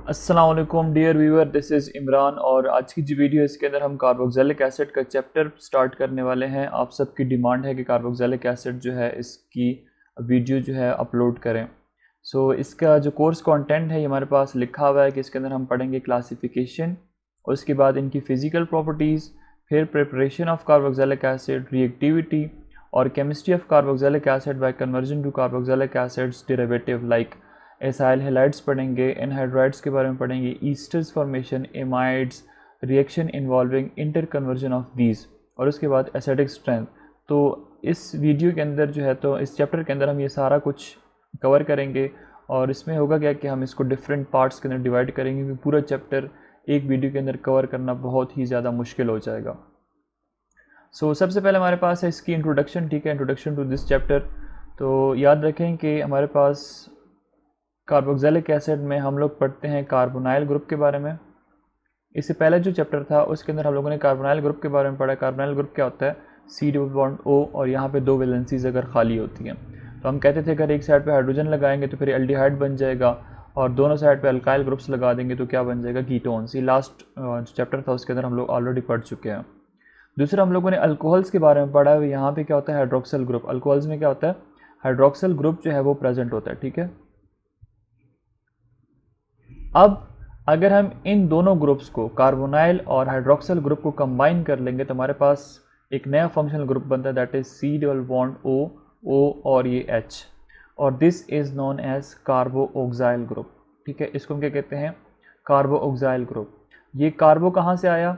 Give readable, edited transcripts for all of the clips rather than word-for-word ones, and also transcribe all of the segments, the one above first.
अस्सलाम वालेकुम dear viewer, this is Imran और आज की जो वीडियो है इसके अंदर हम कार्बोक्सिलिक एसिड का चैप्टर स्टार्ट करने वाले हैं। आप सबकी डिमांड है कि कार्बोक्सिलिक एसिड जो है इसकी वीडियो जो है अपलोड करें। इसका जो कोर्स कंटेंट है ये हमारे पास लिखा हुआ है कि इसके अंदर हम पढ़ेंगे क्लासिफिकेशन, उसके बाद इनकी फ़िज़िकल प्रॉपर्टीज़, फिर preparation of carboxylic acid, reactivity और chemistry of carboxylic acid by conversion to carboxylic acids derivative like acyl halides पढ़ेंगे, एनहाइड्राइड्स के बारे में पढ़ेंगे, esters formation, amides, reaction involving inter conversion of these और उसके बाद एसिडिक स्ट्रेंथ। तो इस वीडियो के अंदर जो है तो इस चैप्टर के अंदर हम ये सारा कुछ कवर करेंगे और इसमें होगा क्या कि हम इसको डिफरेंट पार्ट्स के अंदर डिवाइड करेंगे क्योंकि पूरा चैप्टर एक वीडियो के अंदर कवर करना बहुत ही ज़्यादा मुश्किल हो जाएगा। सबसे पहले हमारे पास है इसकी इंट्रोडक्शन, ठीक है, इंट्रोडक्शन टू दिस चैप्टर। तो याद रखें कि हमारे पास कार्बोक्सिलिक एसिड में हम लोग पढ़ते हैं कार्बोनाइल ग्रुप के बारे में। इससे पहले जो चैप्टर था उसके अंदर हम लोगों ने कार्बोनाइल ग्रुप के बारे में पढ़ा। कार्बोनाइल ग्रुप क्या होता है? C डबल बॉन्ड O और यहाँ पे दो वैलेंसीज अगर खाली होती हैं तो हम कहते थे अगर एक साइड पे हाइड्रोजन लगाएंगे तो फिर एल्डिहाइड बन जाएगा और दोनों साइड पे अल्काइल ग्रुप्स लगा देंगे तो क्या बन जाएगा? कीटोन्स। ये लास्ट जो चैप्टर था उसके अंदर हम लोग ऑलरेडी पढ़ चुके हैं। दूसरा हम लोगों ने अल्कोहल्स के बारे में पढ़ा है। यहाँ पे क्या होता है? Hydroxyl group. अल्कोहल्स में क्या होता है? हाइड्रोक्सिल ग्रुप जो है वो प्रेजेंट होता है, ठीक है। अब अगर हम इन दोनों ग्रुप्स को, कार्बोनाइल और हाइड्रोक्सिल ग्रुप को कंबाइन कर लेंगे तो हमारे पास एक नया फंक्शनल ग्रुप बनता है, that is C double bond O और ये H, और this is known as carboxyl group, ठीक है। इसको हम क्या कहते हैं? Carboxyl group. ये कार्बो कहाँ से आया?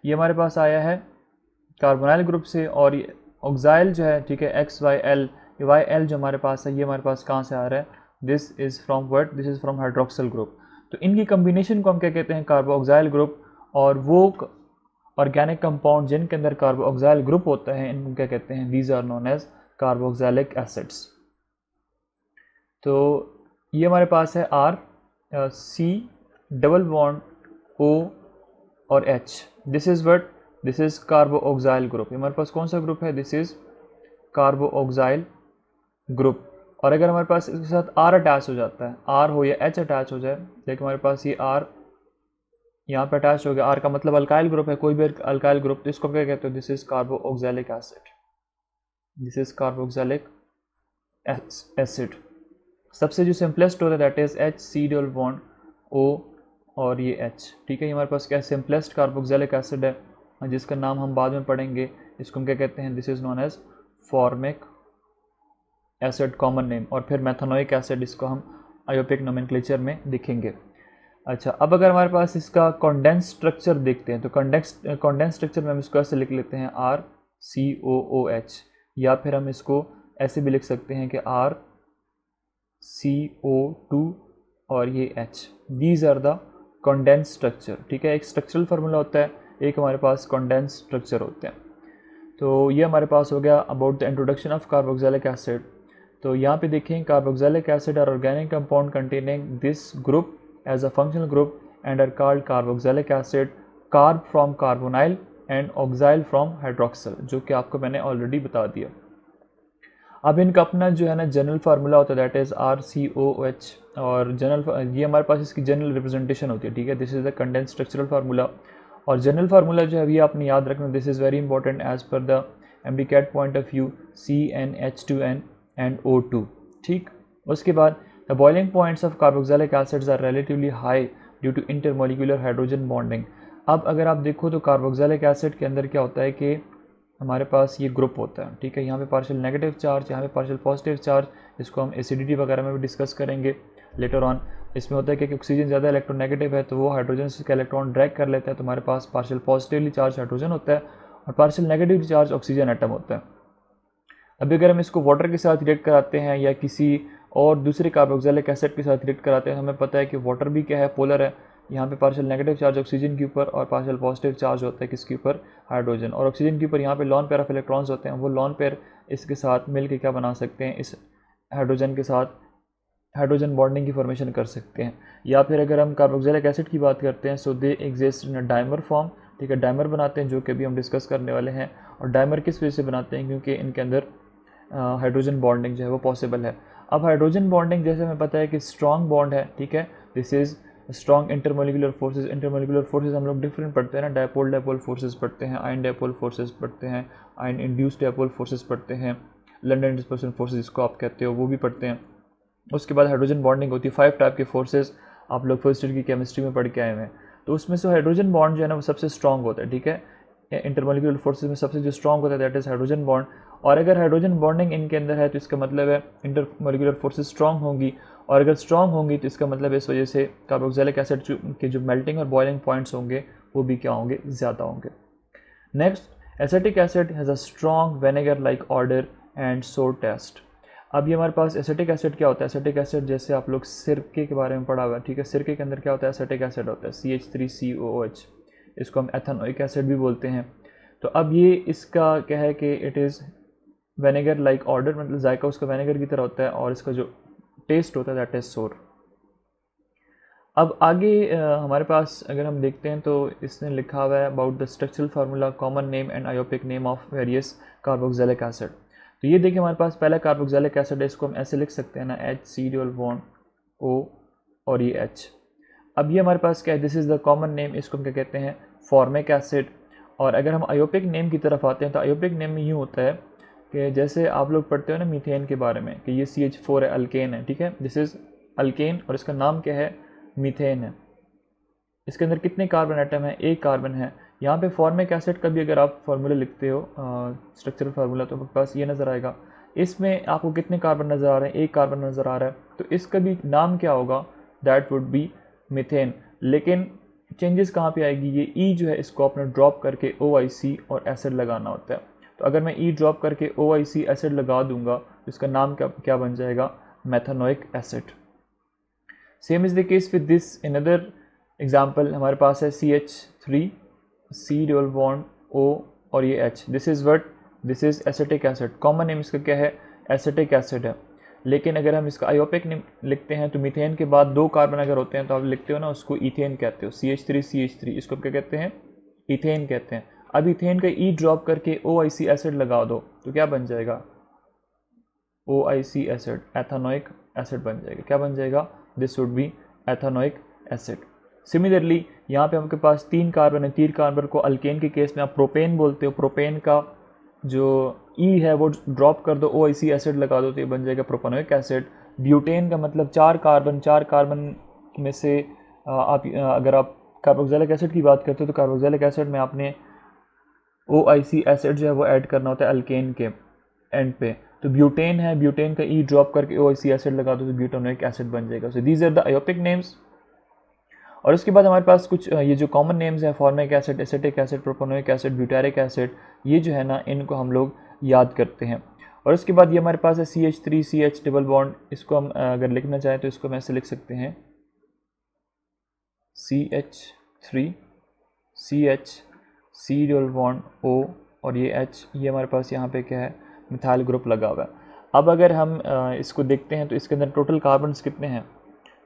ये हमारे पास आया है कार्बोनाइल ग्रुप से और ये ऑक्साइल जो है, ठीक है, XYL, YL जो हमारे पास है ये हमारे पास कहाँ से आ रहा है? This is from what? This is from hydroxyl group. तो इनकी कम्बिनेशन को हम क्या कहते हैं? Carboxyl group. और वो ऑर्गेनिक कंपाउंड जिनके अंदर कार्बोक्सिल ग्रुप होता है इनको क्या कहते हैं? These are known as carboxylic acids. तो ये हमारे पास है R, C double bond O और H। This is what? This is carboxyl group. हमारे पास कौन सा ग्रुप है? This is carboxyl group. और अगर हमारे पास इसके साथ R अटैच हो जाता है, R हो या H अटैच हो जाए, देखिए हमारे पास ये R यहाँ पे अटैच हो गया। R का मतलब अल्काइल ग्रुप है, कोई भी अल्काइल ग्रुप, तो इसको क्या कहते हो? This is carboxylic acid. This is carboxylic acid. सबसे जो सिंपलेस्ट होता है that is HC double bond O और ये H, ठीक है। हमारे पास क्या सिंपलेस्ट कार्बोक्सिलिक एसिड है जिसका नाम हम बाद में पढ़ेंगे। इसको हम क्या कहते हैं? This is known as formic acid, common name. और फिर मेथनोइक एसिड, इसको हम आयोपिक नोमेनक्लेचर में दिखेंगे। अच्छा, अब अगर हमारे पास इसका कंडेंस स्ट्रक्चर देखते हैं तो कंडेंस स्ट्रक्चर में हम इसको ऐसे लिख लेते हैं RCOOH, या फिर हम इसको ऐसे भी लिख सकते हैं कि RCO2 और ये H। These are the condense structure, ठीक है। एक स्ट्रक्चरल फार्मूला होता है, एक हमारे पास कंडेंस स्ट्रक्चर होते हैं। तो ये हमारे पास हो गया about the introduction of carboxylic acid. तो यहाँ पे देखें, carboxylic acid are organic compound containing this group as a functional group and are called carboxylic acid, carb from carbonyl and oxyl from hydroxyl, जो कि आपको मैंने ऑलरेडी बता दिया। अब इनका अपना जो है ना जनरल फार्मूला होता है, दैट इज RCOH, और जनरल ये हमारे पास इसकी जनरल रिप्रेजेंटेशन होती है, ठीक है। This is the condense structural formula. और जनरल फार्मूला जो है ये आपने याद रखना, this is very important as per the MDCAT point of view, CnH2n and O2, ठीक। उसके बाद the boiling points of carboxylic acids are relatively high due to intermolecular hydrogen bonding. अब अगर आप देखो तो कार्बोक्सिलिक एसिड के अंदर क्या होता है कि हमारे पास ये ग्रुप होता है, ठीक है। यहाँ पे पार्शियल नेगेटिव चार्ज, यहाँ पे पार्शियल पॉजिटिव चार्ज, इसको हम एसिडिटी वगैरह में भी डिस्कस करेंगे लेटर ऑन। इसमें होता है कि ऑक्सीजन ज़्यादा इलेक्ट्रोनेगेटिव है तो वो हाइड्रोजन से इलेक्ट्रॉन ड्रैग कर लेता है, तो हमारे पास पार्शियल पॉजिटिवली चार्ज हाइड्रोजन होता है और partial negatively charge oxygen atom होता है। अभी अगर हम इसको वाटर के साथ रिएक्ट कराते हैं या किसी और दूसरे कार्बोक्सिलिक एसिड के साथ रिएक्ट कराते हैं तो हमें पता है कि वाटर भी क्या है? पोलर है। यहाँ पे पार्शियल नेगेटिव चार्ज ऑक्सीजन के ऊपर और पार्शियल पॉजिटिव चार्ज होता है किसके ऊपर? हाइड्रोजन। और ऑक्सीजन के ऊपर यहाँ पे लॉन पेयर ऑफ इलेक्ट्रॉन्स होते हैं, वो लॉन पेयर इसके साथ मिल के क्या बना सकते हैं? इस हाइड्रोजन के साथ हाइड्रोजन बॉन्डिंग की फॉर्मेशन कर सकते हैं। या फिर अगर हम कार्बोक्सिलिक एसिड की बात करते हैं, so they exist in a dimer form, ठीक है। डाइमर बनाते हैं जो कि अभी हम डिस्कस करने वाले हैं। और डाइमर किस वजह से बनाते हैं? क्योंकि इनके अंदर हाइड्रोजन बॉन्डिंग जो है वो पॉसिबल है। अब हाइड्रोजन बॉन्डिंग जैसे हमें पता है कि स्ट्रॉन्ग बॉन्ड है, ठीक है। This is strong intermolecular forces हम लोग डिफरेंट पढ़ते हैं ना, डायपोल डायपोल फोर्सेज पढ़ते हैं, आयन डायपोल फोर्सेज पढ़ते हैं, आयन इंड्यूस्ड डायपोल फोर्सेज पढ़ते हैं, लंडन डिस्पर्सन फोर्सेज जिसको आप कहते हो वो भी पढ़ते हैं। उसके बाद हाइड्रोजन बॉन्डिंग होती है, 5 टाइप के फोर्सेज आप लोग फर्स्ट ईयर की केमिस्ट्री में पढ़ के आए हुए हैं। तो उसमें से हाइड्रोजन बॉन्ड जो है ना वो सबसे स्ट्रॉन्ग होता है, ठीक है। इंटरमोलिकुलर फोर्सेज में सबसे जो स्ट्रॉन्ग होता है दैट इज़ हाइड्रोजन बॉन्ड। और अगर हाइड्रोजन बॉन्डिंग इनके अंदर है तो इसका मतलब है इंटरमोलिकुलर फोर्सेज स्ट्रॉन्ग होंगी, और अगर स्ट्रॉन्ग होंगी तो इसका मतलब इस वजह से कार्बोक्सिलिक एसिड के जो मेल्टिंग और बॉइलिंग पॉइंट्स होंगे वो भी क्या होंगे, ज़्यादा होंगे। Next, acetic acid has a strong vinegar like order and सोर टेस्ट। अब ये हमारे पास एसिटिक एसिड क्या होता है, एसिटिक एसिड जैसे आप लोग सिरके के बारे में पढ़ा हुआ है, ठीक है। सिरके के अंदर क्या होता है, एसिटिक एसिड होता है CH3COOH, इसको हम एथेनोइक एसिड भी बोलते हैं। तो अब ये इसका क्या है कि it is vinegar like order, मतलब जायका उसका विनेगर की तरह होता है, और इसका जो टेस्ट होता है दैट इज सोर। अब आगे हमारे पास अगर हम देखते हैं तो इसने लिखा हुआ है about the structural formula, common name and IUPAC name of various carboxylic acid. तो ये देखिए हमारे पास पहला कार्बोक्सिलिक एसिड है, इसको हम ऐसे लिख सकते हैं ना, HCO और ये H। अब ये हमारे पास क्या है, this is the common name, इसको हम क्या कहते हैं, फॉर्मिक एसिड। और अगर हम आयोपिक नेम की तरफ आते हैं तो आयोपिक नेम में यूँ होता है कि जैसे आप लोग पढ़ते हो ना मीथेन के बारे में कि ये CH4 है, अल्केन है, ठीक है। दिस इज़ अल्केन और इसका नाम क्या है, मीथेन है। इसके अंदर कितने कार्बन एटम है, एक कार्बन है। यहाँ पे फॉर्मिक एसिड का भी अगर आप फार्मूला लिखते हो स्ट्रक्चरल फार्मूला तो आपके पास ये नज़र आएगा। इसमें आपको कितने कार्बन नज़र आ रहे हैं, एक कार्बन नज़र आ रहा है, तो इसका भी नाम क्या होगा, दैट वुड बी मीथेन। लेकिन चेंजेस कहाँ पे आएगी, ये ई जो है इसको आपने ड्रॉप करके OIC और एसिड लगाना होता है। तो अगर मैं ई ड्रॉप करके OIC एसिड लगा दूंगा तो इसका नाम क्या बन जाएगा, methanoic acid. Same is the case with this another example, हमारे पास है CH3 C double bond O और ये H, this is what, this is acetic acid. Common name इसका क्या है, एसिटिक एसिड है। लेकिन अगर हम इसका आयोपिक नेम लिखते हैं तो मीथेन के बाद 2 कार्बन अगर होते हैं तो आप लिखते हो ना उसको इथेन कहते हो, CH3 इसको क्या कहते हैं, इथेन कहते हैं। अब इथेन का ई ड्रॉप करके OIC एसिड लगा दो तो क्या बन जाएगा, OIC एसिड, एथेनोइक एसिड बन जाएगा। क्या बन जाएगा, this would be ethanoic acid. Similarly यहाँ पे आपके पास 3 कार्बन है, 3 कार्बन को अल्केन के केस में आप प्रोपेन बोलते हो, प्रोपेन का जो ई है वो ड्रॉप कर दो, OIC एसिड लगा दो तो ये बन जाएगा प्रोपेनोइक एसिड। ब्यूटेन का मतलब 4 कार्बन में से अगर आप कार्बोक्सिलिक एसिड की बात करते हो तो कार्बोक्सिलिक एसिड में आपने OIC एसिड जो है वो ऐड करना होता है अल्केन के एंड पे। तो ब्यूटेन है, ब्यूटेन का ई ड्रॉप करके OIC एसिड लगा दो तो ब्यूटेनोइक एसिड बन जाएगा। So these are the IUPAC names. और उसके बाद हमारे पास कुछ ये जो कॉमन नेम्स हैं, formic acid, acetic acid, propanoic acid, butyric acid, ये जो है ना इनको हम लोग याद करते हैं। और उसके बाद ये हमारे पास है CH3 CH डबल बॉन्ड, इसको हम अगर लिखना चाहें तो इसको हम ऐसे लिख सकते हैं CH3 CH C double bond O और ये H, ये हमारे पास यहाँ पे क्या है, मिथाइल ग्रुप लगा हुआ है। अब अगर हम इसको देखते हैं तो इसके अंदर टोटल कार्बन्स कितने हैं,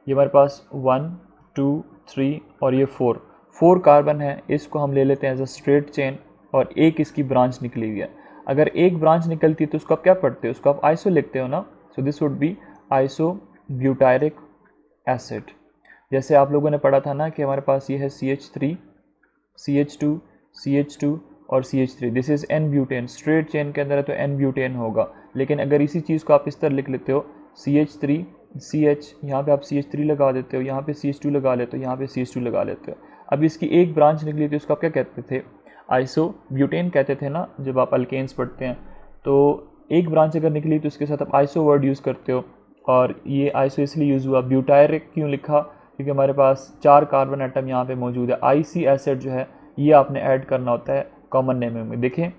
ये हमारे पास 1 2 3 और ये 4 कार्बन है। इसको हम ले लेते हैं एज अ स्ट्रेट चेन और एक इसकी ब्रांच निकली हुई है। अगर एक ब्रांच निकलती है तो उसको आप क्या पढ़ते हो, उसको आप आइसो लिखते हो ना। So this would be iso butyric acid. जैसे आप लोगों ने पढ़ा था ना कि हमारे पास ये है CH3 CH2 और CH3, this is N butane. Straight chain के अंदर है तो N ब्यूटेन होगा। लेकिन अगर इसी चीज़ को आप इस तरह लिख लेते हो CH3 CH, यहाँ पे आप CH3 लगा देते हो, यहाँ पे CH2 लगा लेते हो, यहाँ पे CH2 लगा लेते हो। अब इसकी एक ब्रांच निकली थी उसको आप क्या कहते थे, आइसो ब्यूटेन कहते थे ना जब आप अल्केन्स पढ़ते हैं। तो एक ब्रांच अगर निकली तो उसके साथ आप आइसो वर्ड यूज़ करते हो। और ये आइसो इसलिए यूज़ हुआ, ब्यूटायरिक क्यों लिखा, क्योंकि हमारे पास 4 कार्बन आइटम यहाँ पे मौजूद है। IC एसिड जो है ये आपने ऐड करना होता है कॉमन नेम में। देखें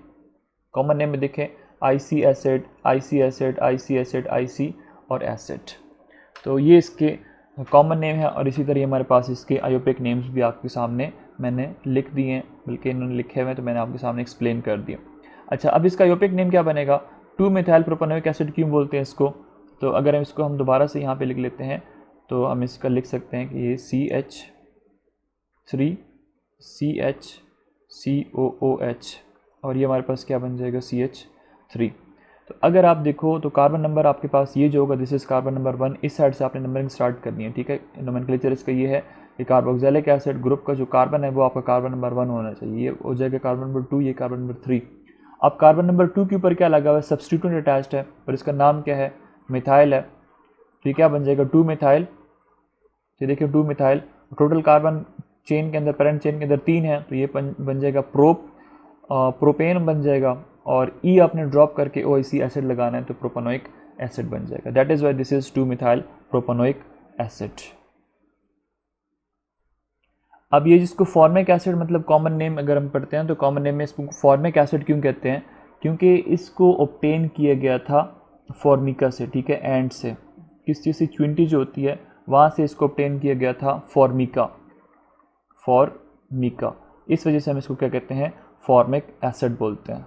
कॉमन नेम में देखें IC acid, IC acid, IC acid, IC और एसिड। तो ये इसके कॉमन नेम है। और इसी तरह हमारे पास इसके आयोपिक नेम्स भी आपके सामने मैंने लिख दिए हैं, बल्कि इन्होंने लिखे हुए हैं तो मैंने आपके सामने एक्सप्लेन कर दिया। अच्छा, अब इसका आयोपिक नेम क्या बनेगा, 2 मिथाइल प्रोपेनोइक एसिड क्यों बोलते हैं इसको। तो अगर हम इसको दोबारा से यहाँ पे लिख लेते हैं तो हम इसका लिख सकते हैं कि ये CH3 CH और ये हमारे पास क्या बन जाएगा CH3। तो अगर आप देखो तो कार्बन नंबर आपके पास ये जो होगा दिस इज़ कार्बन नंबर 1, इस साइड से आपने नंबरिंग स्टार्ट करनी है, ठीक है। नोमेनक्लेचर इसका ये है ये कार्बोक्सिलिक एसिड ग्रुप का जो कार्बन है वो आपका कार्बन नंबर 1 होना चाहिए, ये हो जाएगा कार्बन नंबर 2, ये कार्बन नंबर 3। अब कार्बन नंबर 2 के ऊपर क्या लगा हुआ है, सब्स्टिट्यूएंट अटैच्ड है और इसका नाम क्या है, मिथाइल है। तो ये क्या बन जाएगा, 2 मिथाइल। ये देखिए 2 मिथाइल, टोटल कार्बन चेन के अंदर, पेरेंट चेन के अंदर 3 है, तो ये बन जाएगा प्रोपेन बन जाएगा, और ई आपने ड्रॉप करके OIC एसिड लगाना है तो प्रोपेनोइक एसिड बन जाएगा। That is why this is 2 methyl propanoic acid. अब ये जिसको फॉर्मिक एसिड मतलब कॉमन नेम अगर हम पढ़ते हैं तो कॉमन नेम में इसको फॉर्मिक एसिड क्यों कहते हैं, क्योंकि इसको ऑब्टेन किया गया था फॉर्मिका से, ठीक है, एंड से, किस चीज़ से, च्विंटी जो होती है वहाँ से इसको ऑब्टेन किया गया था फॉर्मिका, इस वजह से हम इसको क्या कहते हैं, फॉर्मिक एसिड बोलते हैं।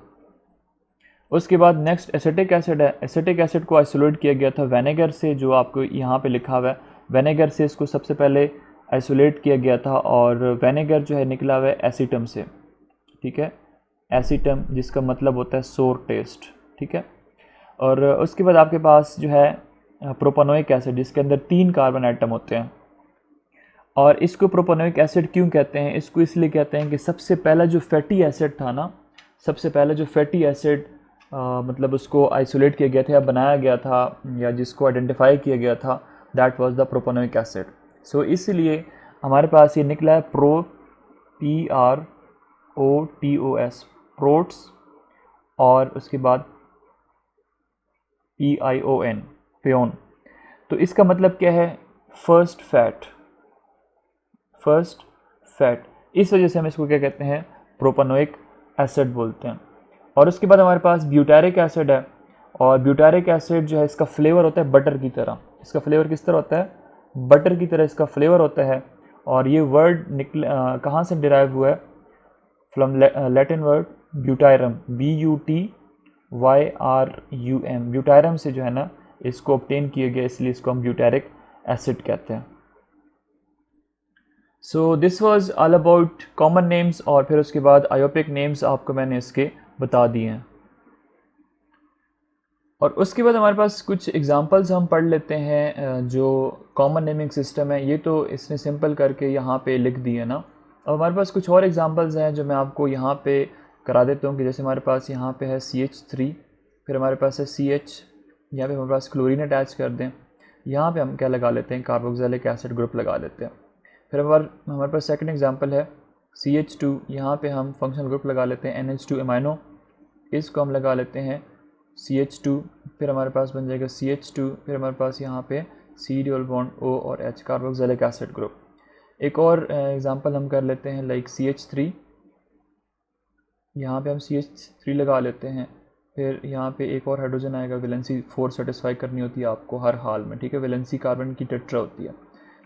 उसके बाद नेक्स्ट एसिटिक एसिड है। एसिटिक एसिड को आइसोलेट किया गया था विनेगर से, जो आपको यहाँ पे लिखा हुआ है, विनेगर से इसको सबसे पहले आइसोलेट किया गया था, और विनेगर जो है निकला हुआ है एसीटम से, ठीक है, एसीटम जिसका मतलब होता है सोर टेस्ट, ठीक है। और उसके बाद आपके पास जो है प्रोपेनोइक एसिड, जिसके अंदर 3 कार्बन एटम होते हैं, और इसको प्रोपेनोइक एसिड क्यों कहते हैं, इसको इसलिए कहते हैं कि सबसे पहला जो फैटी एसिड था ना, सबसे पहला जो फैटी एसिड मतलब उसको आइसोलेट किया गया था या बनाया गया था या जिसको आइडेंटिफाई किया गया था, that was the propanoic acid. So इसलिए हमारे पास ये निकला है PROTOS, प्रोट्स, और उसके बाद PION, पियोन। तो इसका मतलब क्या है, फर्स्ट फैट, इस वजह से हम इसको क्या कहते हैं, प्रोपेनोइक एसिड बोलते हैं। और उसके बाद हमारे पास ब्यूटारिक एसिड है, और ब्यूटारिक एसिड जो है इसका फ्लेवर होता है बटर की तरह। इसका फ्लेवर किस तरह होता है, बटर की तरह इसका फ्लेवर होता है। और ये वर्ड कहाँ से डिराइव हुआ है, फ्रॉम लैटिन वर्ड ब्यूटायरम, BUTYRUM, ब्यूटायरम से जो है ना इसको ऑब्टेन किया गया, इसलिए इसको हम ब्यूटारिक एसिड कहते हैं। So this was all about common names, और फिर उसके बाद आयोपिक नेम्स आपको मैंने इसके बता दिए हैं। और उसके बाद हमारे पास कुछ एग्जांपल्स हम पढ़ लेते हैं जो कॉमन नेमिंग सिस्टम है। ये तो इसने सिंपल करके यहाँ पे लिख दिए है ना। अब हमारे पास कुछ और एग्जांपल्स हैं जो मैं आपको यहाँ पे करा देता हूँ, कि जैसे हमारे पास यहाँ पे है CH3, फिर हमारे पास है CH, यहाँ पे हमारे पास क्लोरीन अटैच कर दें, यहाँ पे हम क्या लगा लेते हैं, कार्बोक्सिलिक एसिड ग्रुप लगा लेते हैं। फिर हमारे पास सेकंड एग्जांपल है CH2, यहाँ पे हम फंक्शनल ग्रुप लगा लेते हैं NH2 एमाइनो, इसको हम लगा लेते हैं CH2, फिर हमारे पास बन जाएगा CH2, फिर हमारे पास यहाँ पे C डबल बॉन्ड O और H, कार्बोक्सिलिक एसिड ग्रुप। एक और एग्जांपल हम कर लेते हैं लाइक CH3, यहाँ पे हम CH3 लगा लेते हैं, फिर यहाँ पे एक और हाइड्रोजन आएगा, वैलेंसी 4 सेटिस्फाई करनी होती है आपको हर हाल में, ठीक है, वैलेंसी कार्बन की टेट्रा होती है,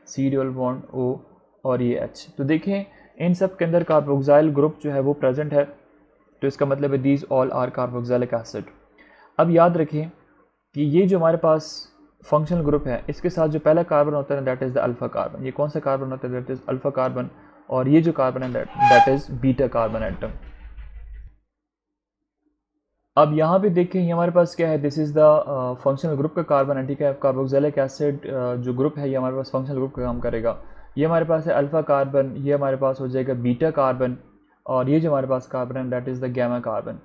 C डबल बॉन्ड O और ये H। तो देखें इन सब के अंदर कार्बोक्सिल ग्रुप जो है वो प्रेजेंट है, तो इसका मतलब है these all are carboxylic acid. अब याद रखें कि ये जो हमारे पास फंक्शनल ग्रुप है, इसके साथ जो पहला कार्बन होता है that is the alpha carbon. ये कौन सा कार्बन होता है, दैट इज़ अल्फा कार्बन, और ये जो कार्बन है that is beta carbon atom. अब यहाँ पे देखें ये हमारे पास क्या है, this is the functional group का कार्बन है, ठीक है। कार्बोक्सिलिक एसिड जो ग्रुप है ये हमारे पास फंक्शनल ग्रुप का काम करेगा। ये हमारे पास है अल्फा कार्बन, ये हमारे पास हो जाएगा बीटा कार्बन, और ये जो हमारे पास कार्बन है that is the gamma carbon.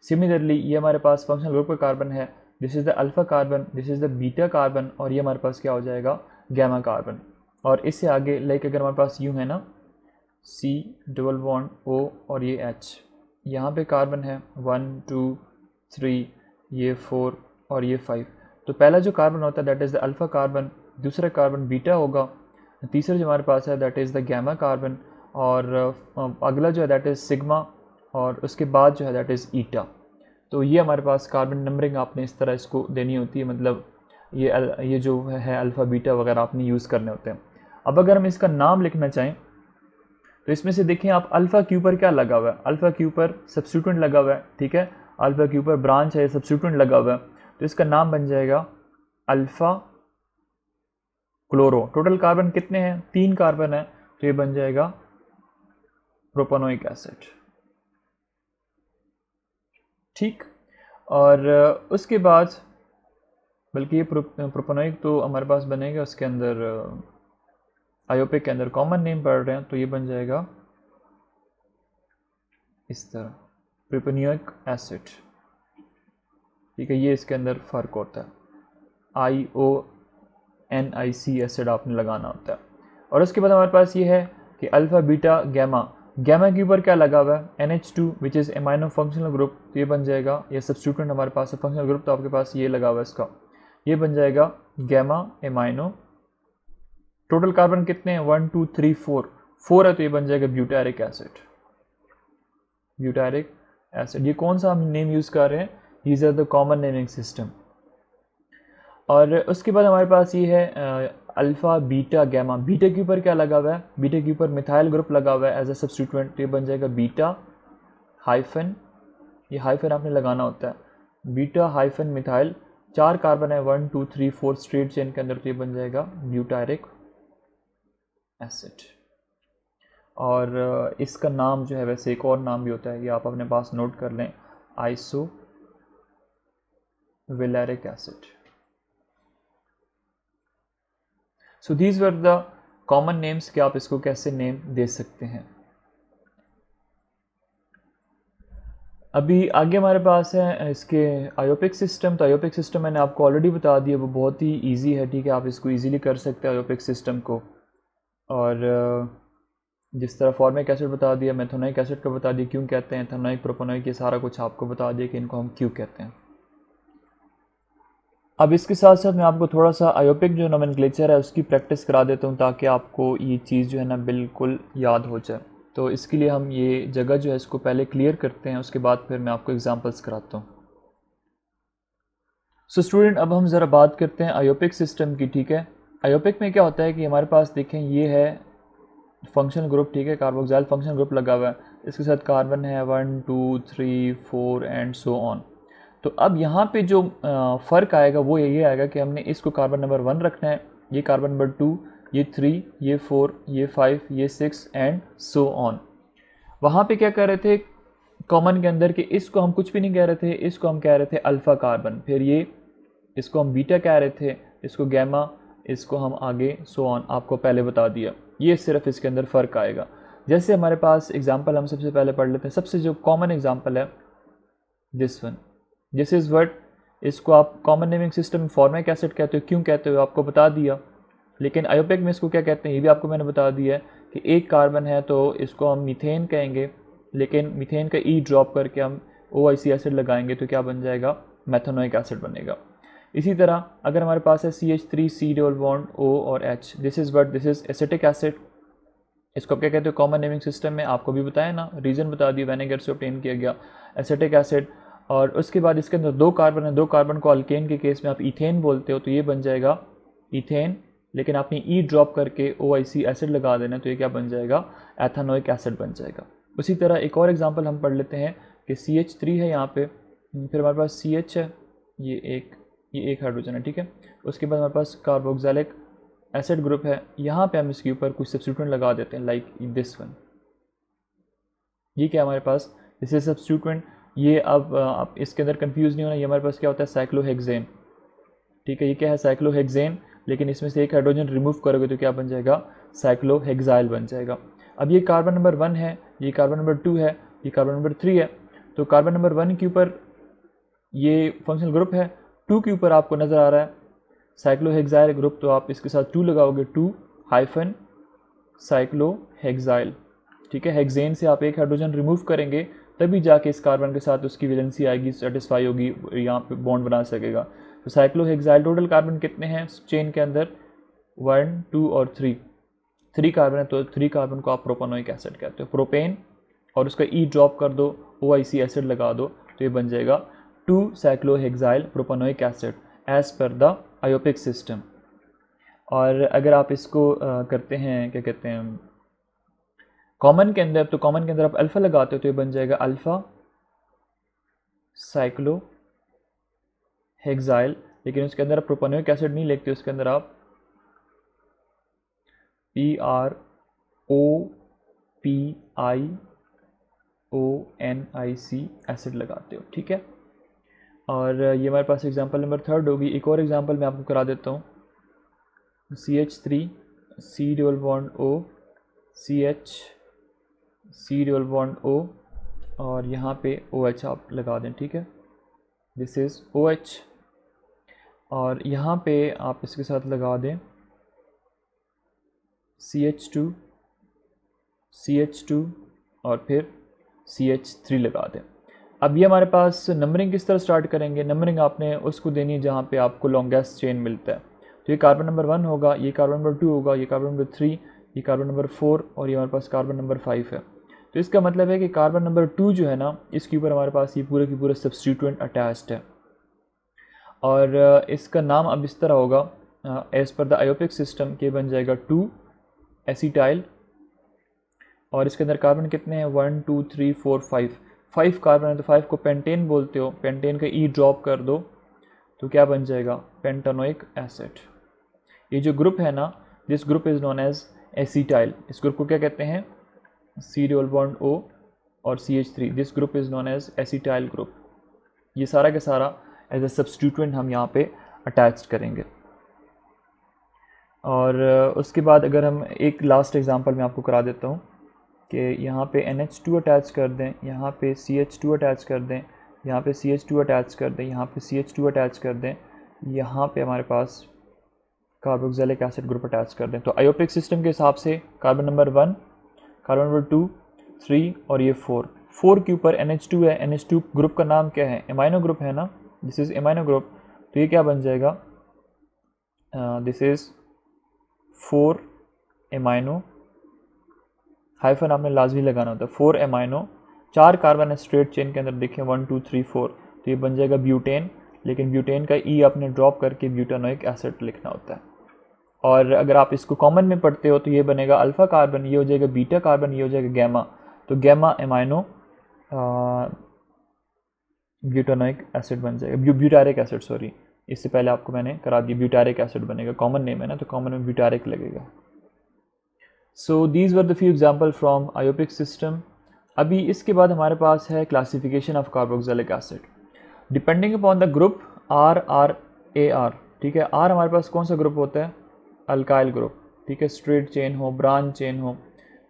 Similarly ये हमारे पास फंक्शनल ग्रुप का कार्बन है, this is the alpha carbon, this is the beta carbon, और ये हमारे पास क्या हो जाएगा, गैमा कार्बन। और इससे आगे लाइक अगर हमारे पास यूँ है ना, C डबल बॉन्ड O और ये H, यहाँ पे कार्बन है 1 2 3, ये 4 और ये 5। तो पहला जो कार्बन होता है that is the alpha carbon, दूसरा कार्बन बीटा होगा, तीसरा जो हमारे पास है that is the gamma carbon, और अगला जो है दैट इज़ सिग्मा, और उसके बाद जो है दैट इज़ ईटा। तो ये हमारे पास कार्बन नंबरिंग आपने इस तरह इसको देनी होती है, मतलब ये जो है अल्फ़ा बीटा वगैरह आपने यूज़ करने होते हैं। अब अगर हम इसका नाम लिखना चाहें तो इसमें से देखें आप, अल्फ़ा के ऊपर क्या लगा हुआ है, अल्फ़ा के ऊपर सब्स्टिट्यूएंट लगा हुआ है, ठीक है, अल्फ़ा के ऊपर ब्रांच है, सब्स्टिट्यूएंट लगा हुआ है, तो इसका नाम बन जाएगा अल्फ़ा क्लोरो। टोटल कार्बन कितने हैं, 3 कार्बन है, तो ये बन जाएगा प्रोपेनोइक एसिड, ठीक। और उसके बाद बल्कि ये प्रोपेनोइक तो हमारे पास बनेगा उसके अंदर आयोपिक के अंदर कॉमन नेम पढ़ रहे हैं तो ये बन जाएगा इस तरह, प्रोपेनोइक एसिड। ठीक है, ये इसके अंदर फ़र्क होता है, IONIC एसिड आपने लगाना होता है। और उसके बाद हमारे पास ये है कि अल्फ़ा बीटा गैमा, गैमा के ऊपर क्या लगा हुआ है, NH2 which is amino functional group, तो ये बन जाएगा, ये सब्स्टिट्यूएंट हमारे पास है फंक्शनल ग्रुप, तो आपके पास ये लगा हुआ है इसका, ये बन जाएगा गैमा एमाइनो। टोटल कार्बन कितने हैं, 1 2 3 4 है, तो ये बन जाएगा ब्यूटारिक एसिड, ब्यूटारिक एसिड। ये कौन सा हम नेम यूज़ कर रहे हैं, these are the common naming system. और उसके बाद हमारे पास ये है अल्फ़ा बीटा गैमा, बीटा के ऊपर क्या लगा हुआ है, बीटा के ऊपर मिथाइल ग्रुप लगा हुआ है एज ए सब्स्टिट्यूएंट, तो ये बन जाएगा बीटा हाइफन, ये हाइफन आपने लगाना होता है, बीटा हाइफन मिथाइल, 4 कार्बन है 1 2 3 4 स्ट्रेट चेन के अंदर, तो ये बन जाएगा ब्यूटारिक एसिड। और इसका नाम जो है, वैसे एक और नाम भी होता है, ये आप अपने पास नोट कर लें, isovaleric acid. So these were the common names कि आप इसको कैसे नेम दे सकते हैं। अभी आगे हमारे पास है इसके आयोपिक सिस्टम। तो आयोपिक सिस्टम मैंने आपको ऑलरेडी बता दिया, वो बहुत ही इजी है। ठीक है, आप इसको इजीली कर सकते हैं आयोपिक सिस्टम को। और जिस तरह फॉर्मिक एसिड बता दिया, मेथोनोइक एसिड का बता दिया क्यों कहते हैं, एथेनोइक प्रोपेनोइक, ये सारा कुछ आपको बता दिया कि इनको हम क्यों कहते हैं। अब इसके साथ साथ मैं आपको थोड़ा सा आयोपिक जो नोमेनक्लेचर है उसकी प्रैक्टिस करा देता हूँ, ताकि आपको ये चीज़ जो है ना बिल्कुल याद हो जाए। तो इसके लिए हम ये जगह जो है इसको पहले क्लियर करते हैं, उसके बाद फिर मैं आपको एग्जांपल्स कराता हूँ। सो स्टूडेंट, अब हम ज़रा बात करते हैं आयोपिक सिस्टम की। ठीक है, आयोपिक में क्या होता है कि हमारे पास देखें ये है फंक्शनल ग्रुप, ठीक है, कार्बोक्सिल फंक्शनल ग्रुप लगा हुआ है, इसके साथ कार्बन है 1 2 3 4 एंड सो ऑन। तो अब यहाँ पे जो फ़र्क आएगा वो ये आएगा कि हमने इसको कार्बन नंबर 1 रखना है, ये कार्बन नंबर 2, ये 3, ये 4, ये 5, ये 6 एंड सो ऑन। वहाँ पे क्या कर रहे थे कॉमन के अंदर कि इसको हम कुछ भी नहीं कह रहे थे, इसको हम कह रहे थे अल्फ़ा कार्बन, फिर ये इसको हम बीटा कह रहे थे, इसको गैमा, इसको हम आगे सो ऑन, आपको पहले बता दिया। ये सिर्फ इसके अंदर फ़र्क आएगा। जैसे हमारे पास एग्जांपल हम सबसे पहले पढ़ लेते हैं। सबसे जो कॉमन एग्जांपल है this one, this is what, इसको आप कॉमन नेमिंग सिस्टम में फॉर्मिक एसिड कहते हो, क्यों कहते हो आपको बता दिया। लेकिन आयोपिक में इसको क्या कहते हैं ये भी आपको मैंने बता दिया है कि एक कार्बन है तो इसको हम मीथेन कहेंगे, लेकिन मीथेन का ई ड्रॉप करके हम OIC एसिड लगाएंगे तो क्या बन जाएगा, मेथोनोइक एसिड बनेगा। इसी तरह अगर हमारे पास है CH3C डबल बॉन्ड O और H, this is what, this is acetic acid, इसको क्या कहते हो कॉमन नेमिंग सिस्टम में, आपको भी बताया ना, रीज़न बता दिया, विनेगर से ऑब्टेन किया गया एसिटिक एसिड। और उसके बाद इसके अंदर 2 कार्बन है, 2 कार्बन को अल्केन के केस में आप इथेन बोलते हो, तो ये बन जाएगा इथेन, लेकिन आपने ई ड्रॉप करके OIC एसिड लगा देना, तो ये क्या बन जाएगा, एथेनोइक एसिड बन जाएगा। उसी तरह एक और एग्जांपल हम पढ़ लेते हैं कि CH3 है यहाँ पे, फिर हमारे पास CH है, ये एक हाइड्रोजन है, ठीक है। उसके बाद हमारे पास कार्बोक्सिलिक एसिड ग्रुप है, यहाँ पे हम इसके ऊपर कुछ सब्स्टिट्यूएंट लगा देते हैं, लाइक दिस वन। ये क्या हमारे पास, दिस इज सब्स्टिट्यूएंट। ये अब आप इसके अंदर कंफ्यूज नहीं होना, ये हमारे पास क्या होता है, साइक्लोहेक्सेन। ठीक है, ये क्या है, साइक्लोहेक्सेन, लेकिन इसमें से एक हाइड्रोजन रिमूव करोगे तो क्या बन जाएगा, साइक्लोहेक्साइल बन जाएगा। अब ये कार्बन नंबर 1 है, ये कार्बन नंबर 2 है, ये कार्बन नंबर 3 है। तो कार्बन नंबर 1 के ऊपर ये फंक्शनल ग्रुप है, 2 के ऊपर आपको नज़र आ रहा है साइक्लोहेक्साइल ग्रुप, तो आप इसके साथ 2 लगाओगे, 2 हाइफन साइक्लोहेक्साइल। ठीक है, हेक्सेन से आप एक हाइड्रोजन रिमूव करेंगे तभी जाके इस कार्बन के साथ उसकी वैलेंसी आएगी, सेटिस्फाई होगी, यहाँ पे बॉन्ड बना सकेगा। तो साइक्लोहेक्साइल टोटल कार्बन कितने हैं चेन के अंदर, 1 2 और 3 कार्बन है, तो 3 कार्बन को आप प्रोपेनोइक एसिड कहते हो। प्रोपेन और उसका ई ड्रॉप कर दो, OIC एसिड लगा दो, तो ये बन जाएगा 2 cyclohexyl propanoic acid as per the IUPAC system. और अगर आप इसको करते हैं क्या कहते हैं कॉमन के अंदर, तो कॉमन के अंदर आप अल्फ़ा लगाते हो, तो ये बन जाएगा अल्फ़ा साइक्लोहेक्साइल, लेकिन उसके अंदर आप प्रोपेनोइक एसिड नहीं लिखते, उसके अंदर आप PROPIONIC एसिड लगाते हो। ठीक है, और ये हमारे पास एग्जांपल नंबर 3 होगी। एक और एग्जांपल मैं आपको करा देता हूँ, CH3 C double bond O, CH, C double bond O, और यहाँ पे OH आप लगा दें, ठीक है, दिस इज़ OH। और यहाँ पे आप इसके साथ लगा दें CH2, CH2 और फिर CH3 लगा दें। अब ये हमारे पास नंबरिंग किस तरह स्टार्ट करेंगे, नंबरिंग आपने उसको देनी है जहाँ पे आपको लॉन्गेस्ट चेन मिलता है। तो ये कार्बन नंबर 1 होगा, ये कार्बन नंबर 2 होगा, ये कार्बन नंबर 3, ये कार्बन नंबर 4 और ये हमारे पास कार्बन नंबर 5 है। तो इसका मतलब है कि कार्बन नंबर 2 जो है ना, इसके ऊपर हमारे पास ये पूरे की पूरे सब्स्टिट्यूएंट अटैच्ड है। और इसका नाम अब इस तरह होगा, as per the IUPAC system, के बन जाएगा 2 एसिटाइल। और इसके अंदर कार्बन कितने हैं, 1 2 3 4 5 कार्बन है, तो 5 को पेंटेन बोलते हो। पेंटेन का ई ड्रॉप कर दो तो क्या बन जाएगा, पेंटानोइक एसिड। ये जो ग्रुप है ना, this group is known as acetyl. इस ग्रुप को क्या कहते हैं, C डबल बॉन्ड O और CH3, this group is known as acetyl group. ये सारा का सारा एज ए सब्स्टिट्यूएंट हम यहाँ पे अटैच करेंगे। और उसके बाद अगर हम एक लास्ट एग्जांपल मैं आपको करा देता हूँ कि यहाँ पे NH2 अटैच कर दें, यहाँ पे CH2 अटैच कर दें, यहाँ पे CH2 अटैच कर दें, यहाँ पे CH2 अटैच कर दें, यहाँ पे हमारे पास कार्बोक्सिलिक एसिड ग्रुप अटैच कर दें। तो आयोपिक सिस्टम के हिसाब से कार्बन नंबर 1, कार्बन नंबर 2, 3 और ये 4 के ऊपर NH2 है। NH2 ग्रुप का नाम क्या है, एमाइनो ग्रुप है ना, दिस इज़ एमाइनो ग्रुप। तो ये क्या बन जाएगा, दिस इज़ 4 एमाइनो, हाइफन आपने लाजमी लगाना होता है, 4 एमाइनो, 4 कार्बन है स्ट्रेट चेन के अंदर, देखें 1 2 3 4, तो ये बन जाएगा ब्यूटेन। लेकिन ब्यूटेन का ई आपने ड्रॉप करके ब्यूटानोइक एसिड लिखना होता है। और अगर आप इसको कॉमन में पढ़ते हो तो ये बनेगा अल्फ़ा कार्बन, ये हो जाएगा बीटा कार्बन, ये हो जाएगा गैमा। तो गैमा एमाइनो ब्यूटानोइक एसिड बन जाएगा, ब्यूटारिक एसिड, सॉरी, इससे पहले आपको मैंने करा दिया, ब्यूटारिक एसिड बनेगा। कॉमन नेम है ना, तो कॉमन में ब्यूटारिक लगेगा। So these were the few example from IUPAC system. अभी इसके बाद हमारे पास है classification of carboxylic acid depending upon the group RR, ठीक है। R हमारे पास कौन सा ग्रुप होता है, अल्काइल ग्रुप, ठीक है, स्ट्रेट चेन हो, ब्रांच चेन हो,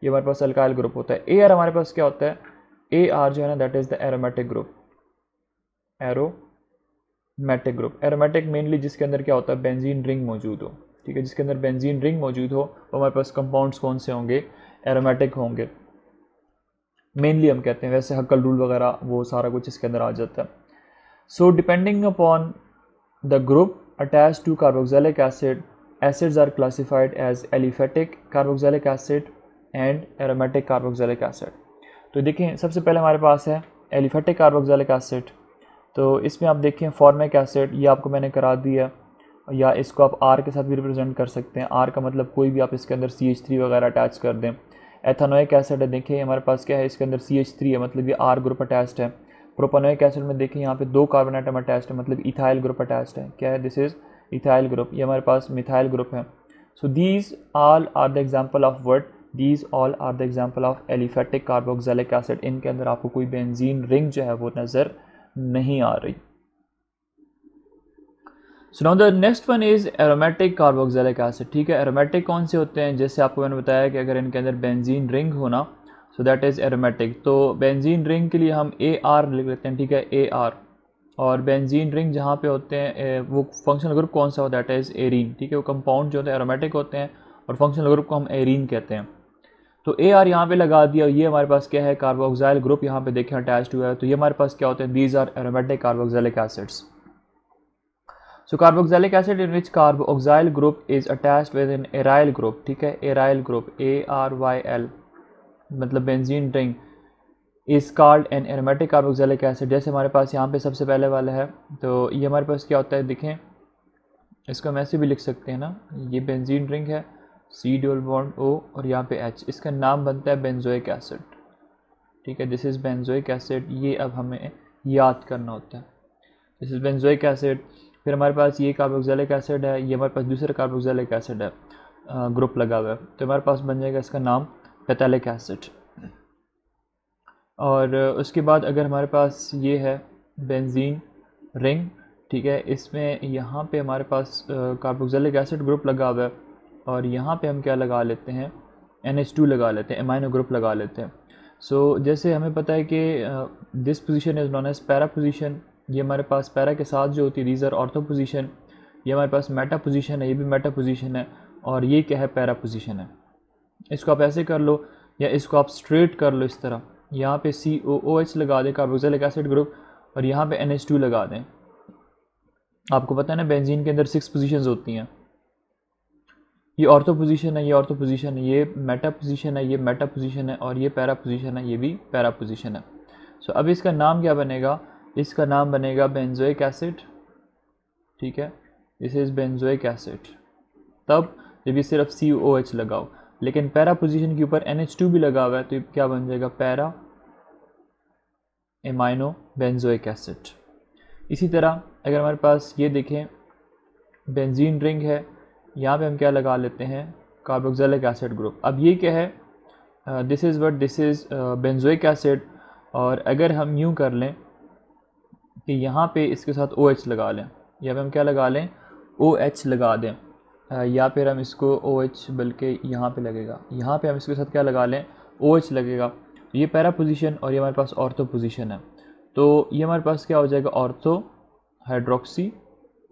ये हमारे पास अल्काइल ग्रुप होता है। AR हमारे पास क्या होता है, AR जो है ना, that is the aromatic group, aromatic group. Aromatic mainly जिसके अंदर क्या होता है, बेंजीन रिंग मौजूद हो, ठीक है, जिसके अंदर बेंजीन रिंग मौजूद हो, तो हमारे पास कंपाउंड्स कौन से होंगे, एरोमेटिक होंगे मेनली हम कहते हैं। वैसे हक्कल रूल वगैरह वो सारा कुछ इसके अंदर आ जाता है। So depending upon the group attach to carboxylic acid, acids are classified as aliphatic carboxylic acid and aromatic carboxylic acid। तो देखें सबसे पहले हमारे पास है एलिफेटिक कार्बोक्सिलिक एसिड। तो इसमें आप देखें फॉर्मिक एसिड, ये आपको मैंने करा दिया, या इसको आप R के साथ भी रिप्रेजेंट कर सकते हैं। R का मतलब कोई भी आप इसके अंदर CH3 वगैरह अटैच कर दें। एथेनोइक एसिड है, देखिए हमारे पास क्या है, इसके अंदर CH3 है, मतलब ये R ग्रुप अटैच्ड है। प्रोपेनोइक एसिड में देखिए यहाँ पे 2 कार्बन एटम अटैच्ड है, मतलब इथाइल ग्रुप अटैच्ड है। क्या है, दिस इज इथाइल ग्रुप। ये हमारे पास मिथाइल ग्रुप है। So these all are the example of what, these all are the example of aliphatic carboxylic acid. इनके अंदर आपको कोई बेंजीन रिंग जो है वो नज़र नहीं आ रही। So now the next one is aromatic carboxylic acid, ठीक है। एरोमेटिक कौन से होते हैं, जैसे आपको मैंने बताया कि अगर इनके अंदर बेंजीन रिंग होना, सो दैट इज़ एरोमेटिक। तो बेंजीन रिंग के लिए हम AR लिख लेते हैं, ठीक है, AR। और बेंजीन रिंग जहाँ पे होते हैं वो फंक्शनल ग्रुप कौन सा होता है, दैट इज़ एरीन, ठीक है। वो कंपाउंड जो होते हैं एरोमेटिक होते हैं और फंक्शनल ग्रुप को हम एरीन कहते हैं। तो AR यहाँ पे लगा दिया, ये हमारे पास क्या है, कार्बोक्सिल ग्रुप यहाँ पे देखें अटैच्ड हुआ है। तो ये हमारे पास क्या होते हैं, these are aromatic carboxylic acids. So carboxylic acid in which carboxyl group is attached with an aryl group, ठीक है, aryl group, ARYL, मतलब benzene ring, is called an aromatic carboxylic acid। जैसे हमारे पास यहाँ पे सबसे पहले वाला है, तो ये हमारे पास क्या होता है, देखें इसको हम ऐसे भी लिख सकते हैं ना, ये बेंजीन रिंग है, C डबल बॉन्ड O और यहाँ पे H, इसका नाम बनता है बेंजोइक एसिड, ठीक है, दिस इज़ बेंजोइक एसिड। ये अब हमें याद करना होता है, दिस इज़ बेंजोइक एसिड। फिर हमारे पास ये कार्बोक्सिलिक एसिड है, ये हमारे पास दूसरा कार्बोक्सिलिक एसिड है, ग्रुप लगा हुआ है, तो हमारे पास बन जाएगा इसका नाम पेथेलिक एसिड। और उसके बाद अगर हमारे पास ये है बेंजीन रिंग, ठीक है, इसमें यहाँ पे हमारे पास कार्बोक्सिलिक एसिड ग्रुप लगा हुआ है, और यहाँ पे हम क्या लगा लेते हैं, NH2 लगा लेते हैं, एमाइनो ग्रुप लगा लेते हैं। सो जैसे हमें पता है कि this position is known as para position, ये हमारे पास पैरा के साथ जो होती है दीज आर ऑर्थो पोजीशन, ये हमारे पास मेटा पोजीशन है, ये भी मेटा पोजीशन है, और ये क्या है, पैरा पोजीशन है। इसको आप ऐसे कर लो या इसको आप स्ट्रेट कर लो इस तरह, यहाँ पे COOH लगा दें कार्बोक्सिलिक एसिड ग्रुप, और यहाँ पे NH2 लगा दें। आपको पता है ना बेंजीन के अंदर 6 पोजीशंस होती हैं, ये ऑर्थो पोजीशन है, ये ऑर्थो पोजीशन है, ये मेटा पोजीशन है, ये मेटा पोजीशन है, और ये पैरा पोजीशन है, ये भी पैरा पोजीशन है। सो अब इसका नाम क्या बनेगा, इसका नाम बनेगा बेंजोइक एसिड, ठीक है, दिस इज़ बेंजोइक एसिड। तब जब ये सिर्फ COOH लगाओ, लेकिन पैरा पोजीशन के ऊपर NH2 भी लगा हुआ है, तो ये क्या बन जाएगा, पैरा एमाइनो बेंजोइक एसिड। इसी तरह अगर हमारे पास ये देखें बेंजीन रिंग है, यहाँ पे हम क्या लगा लेते हैं, कार्बोक्सिलिक एसिड ग्रुप। अब ये क्या है, this is what, this is benzoic acid. और अगर हम यूँ कर लें कि यहाँ पे इसके साथ OH लगा लें, यहाँ पे हम क्या लगा लें, OH लगा दें, या फिर हम इसको OH बल्कि यहाँ पे लगेगा, यहाँ पे हम इसके साथ क्या लगा लें, OH लगेगा। ये पैरा पोजीशन और ये हमारे पास ऑर्थो पोजीशन है, तो ये हमारे पास क्या हो जाएगा, ऑर्थो हाइड्रोक्सी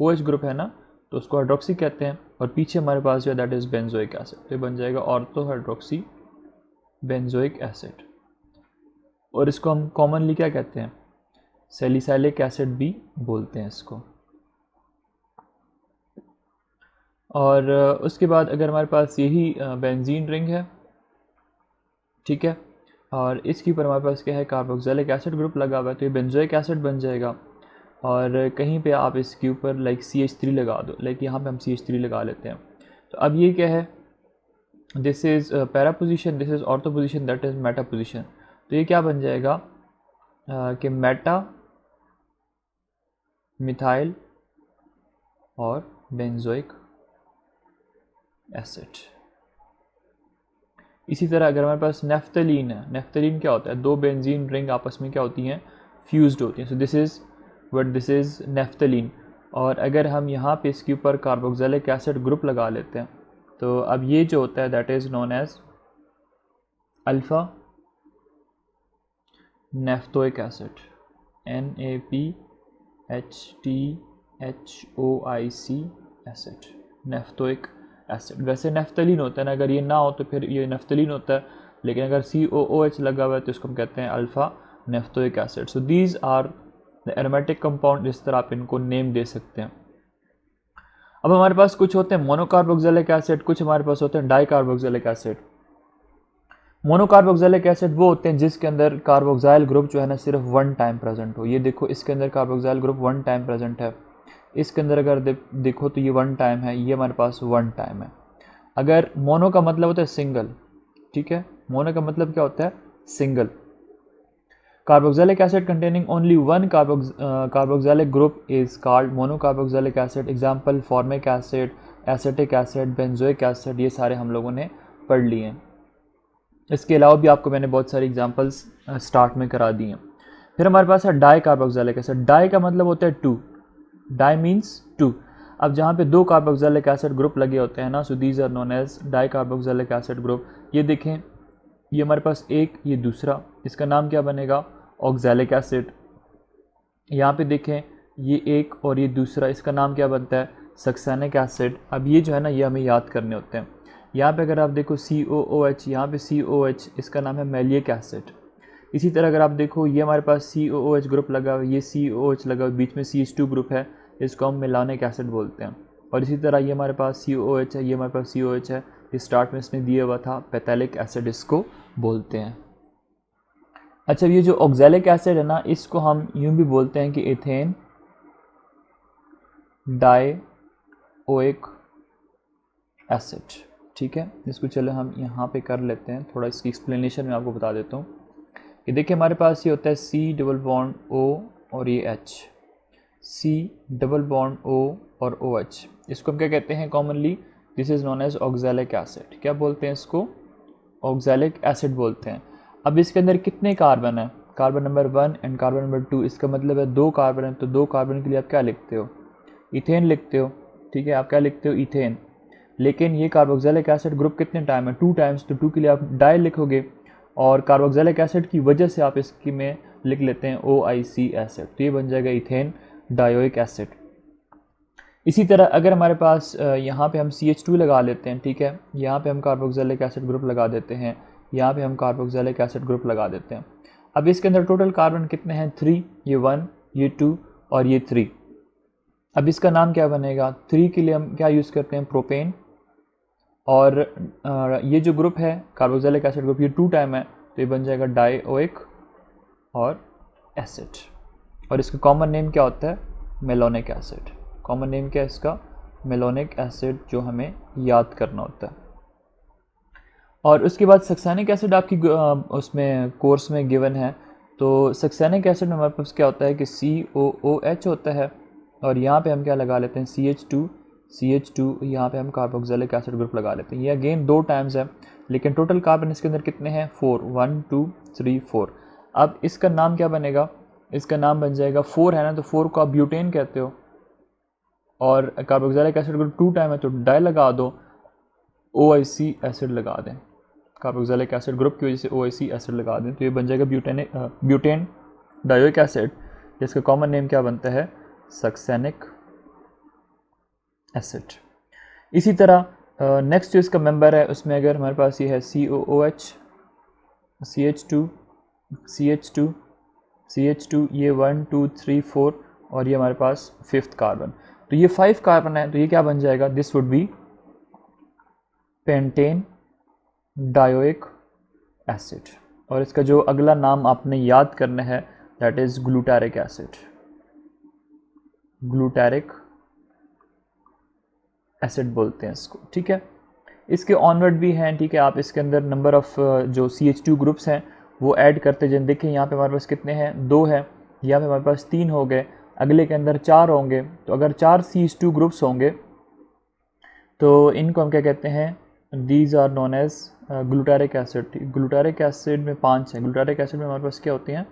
OH ग्रुप है ना, तो उसको हाइड्रोक्सी कहते हैं। और पीछे हमारे पास जो है दैट इज़ बेंजोइक एसिड, तो ये बन जाएगा ऑर्थो हाइड्रोक्सी बेंजोइक एसिड। और इसको हम कॉमनली क्या कहते हैं, सैलिसाइलिक एसिड भी बोलते हैं इसको। और उसके बाद अगर हमारे पास यही बेंजीन रिंग है, ठीक है, और इसके ऊपर हमारे पास क्या है, कार्बोक्सिलिक एसिड ग्रुप लगा हुआ है, तो ये बेंजोइक एसिड बन जाएगा। और कहीं पे आप इसके ऊपर लाइक CH3 लगा दो, लाइक यहाँ पे हम CH3 लगा लेते हैं। तो अब ये क्या है, this is para position, this is ortho position, that is Meta position. तो ये क्या बन जाएगा कि मेटा मिथाइल और बेंजोइक एसिड। इसी तरह अगर हमारे पास नेफ्थलीन है, नेफ्थलीन क्या होता है, दो बेंजीन रिंग आपस में क्या होती हैं, फ्यूज्ड होती हैं। So this is what, this is naphthalene. और अगर हम यहाँ पे इसके ऊपर कार्बोक्सिलिक एसिड ग्रुप लगा लेते हैं, तो अब ये जो होता है that is known as alpha naphthoic acid, NaPHTHOIC acid, naphthoic acid. वैसे नेफ्थलीन होता है ना, अगर ये ना हो तो फिर ये नेफ्थलीन होता है, लेकिन अगर COOH लगा हुआ है तो इसको हम कहते हैं alpha naphthoic acid. So these are the aromatic compound, इस तरह आप इनको नेम दे सकते हैं। अब हमारे पास कुछ होते हैं मोनोकार्बोक्सिलिक एसिड, कुछ हमारे पास होते हैं डाइकार्बोक्सिलिक एसिड। मोनोकार्बोक्सिलिक एसिड वो होते हैं जिसके अंदर कार्बोक्साइल ग्रुप जो है ना सिर्फ 1 टाइम प्रेजेंट हो। ये देखो इसके अंदर कार्बोक्साइल ग्रुप 1 टाइम प्रेजेंट है, इसके अंदर अगर देखो तो ये 1 टाइम है, ये हमारे पास 1 टाइम है। अगर मोनो का मतलब होता है सिंगल, ठीक है, मोनो का मतलब क्या होता है, single. Carboxylic acid containing only one carboxylic group is called monocarboxylic acid. Example formic acid, acetic acid, benzoic acid, ये सारे हम लोगों ने पढ़ लिए हैं। इसके अलावा भी आपको मैंने बहुत सारी एग्जांपल्स स्टार्ट में करा दी हैं। फिर हमारे पास है डाई कार्बोक्सिलिक एसिड। डाई का मतलब होता है 2, डाई मीन्स 2। अब जहाँ पे 2 कार्बोक्सिलिक एसिड ग्रुप लगे होते हैं ना, so these are known as dicarboxylic acid group. ये देखें, ये हमारे पास एक, ये दूसरा, इसका नाम क्या बनेगा, ऑक्सैलिक एसिड। यहाँ पे देखें, ये एक और ये दूसरा, इसका नाम क्या बनता है, सक्सेनिक एसिड। अब ये जो है ना, ये हमें याद करने होते हैं। यहाँ पे अगर आप देखो COOH, यहाँ पे COH, इसका नाम है मैलिक एसिड। इसी तरह अगर आप देखो, ये हमारे पास COOH ग्रुप लगा हुआ है, ये COOH लगा हुआ, बीच में CH2 ग्रुप है, इसको हम मेलानिक एसिड बोलते हैं। और इसी तरह ये हमारे पास COOH है, ये हमारे पास COH है, ये स्टार्ट में इसने दिया हुआ था, पैथेलिक एसिड इसको बोलते हैं। अच्छा, ये जो ऑक्सैलिक एसिड है ना, इसको हम यूँ भी बोलते हैं कि एथेन डाइओइक एसिड, ठीक है। इसको चलो हम यहाँ पे कर लेते हैं, थोड़ा इसकी एक्सप्लेनेशन मैं आपको बता देता हूँ। ये देखिए, हमारे पास ये होता है C डबल बॉन्ड O और ये H, C double bond O और OH। इसको हम क्या कहते हैं commonly, this is known as oxalic acid. क्या बोलते हैं इसको, ऑक्सैलिक एसिड बोलते हैं। अब इसके अंदर कितने कार्बन है, carbon number 1 and carbon number 2, इसका मतलब है 2 कार्बन है, तो 2 कार्बन के लिए आप क्या लिखते हो, इथेन लिखते हो, ठीक है। आप क्या लिखते हो, इथेन। लेकिन ये कार्बोक्सिलिक एसिड ग्रुप कितने टाइम है, 2 टाइम्स, तो 2 के लिए आप डाई लिखोगे और कार्बोक्सिलिक एसिड की वजह से आप इसकी में लिख लेते हैं OIC एसिड, तो ये बन जाएगा इथेन डायोइक एसिड। इसी तरह अगर हमारे पास यहाँ पे हम CH2 लगा लेते हैं, ठीक है, यहाँ पे हम कार्बोक्सिलिक एसिड ग्रुप लगा देते हैं, यहाँ पे हम कार्बोक्सिलिक एसिड ग्रुप लगा देते हैं। अब इसके अंदर टोटल कार्बन कितने हैं, 3, ये 1, ये 2 और ये 3। अब इसका नाम क्या बनेगा, 3 के लिए हम क्या यूज़ करते हैं, प्रोपेन, और ये जो ग्रुप है कार्बोक्सिलिक एसिड ग्रुप, ये 2 टाइम है, तो ये बन जाएगा डायोइक और एसिड। और इसका कॉमन नेम क्या होता है, मेलोनिक एसिड। कॉमन नेम क्या है इसका, मेलोनिक एसिड, जो हमें याद करना होता है। और उसके बाद सक्सेनिक एसिड आपकी उसमें कोर्स में गिवन है, तो सक्सेनिक एसिड में हमारे पास क्या होता है कि COOH होता है, और यहाँ पे हम क्या लगा लेते हैं, CH2, यहाँ पे हम कार्बोक्सिलिक एसिड ग्रुप लगा लेते हैं। ये अगेन 2 टाइम्स है, लेकिन टोटल कार्बन इसके अंदर कितने हैं, 4, 1 2 3 4। अब इसका नाम क्या बनेगा, इसका नाम बन जाएगा, 4 है ना, तो 4 को आप ब्यूटेन कहते हो, और कार्बोक्सिलिक एसिड ग्रुप 2 टाइम है तो डाई लगा दो, OIC एसिड लगा दें, कार्बोक्सिलिक एसिड ग्रुप की वजह से OIC एसिड लगा दें, तो ये बन जाएगा ब्यूटेन डायोइक एसिड, जिसका कॉमन नेम क्या बनता है, सक्सेनिक एसिड। इसी तरह नेक्स्ट जो इसका मेंबर है उसमें अगर हमारे पास ये है COOH, CH2, ये 1 2 3 4 और ये हमारे पास 5th कार्बन, तो ये 5 कार्बन है, तो ये क्या बन जाएगा, this would be pentane dioic acid. और इसका जो अगला नाम आपने याद करना है that is glutaric acid, glutaric acid बोलते हैं इसको, ठीक है। इसके ऑनवर्ड भी हैं, ठीक है, आप इसके अंदर नंबर ऑफ जो CH2 ग्रुप्स हैं वो ऐड करते जाएं। देखिए यहाँ पे हमारे पास कितने हैं, 2 है, यहाँ पे हमारे पास 3 हो गए, अगले के अंदर 4 होंगे, तो अगर 4 CH2 ग्रुप्स होंगे तो इनको हम क्या कहते हैं, these are known as glutaric acid. Glutaric acid में 5 है, ग्लूटारिक एसिड में हमारे पास क्या होते हैं,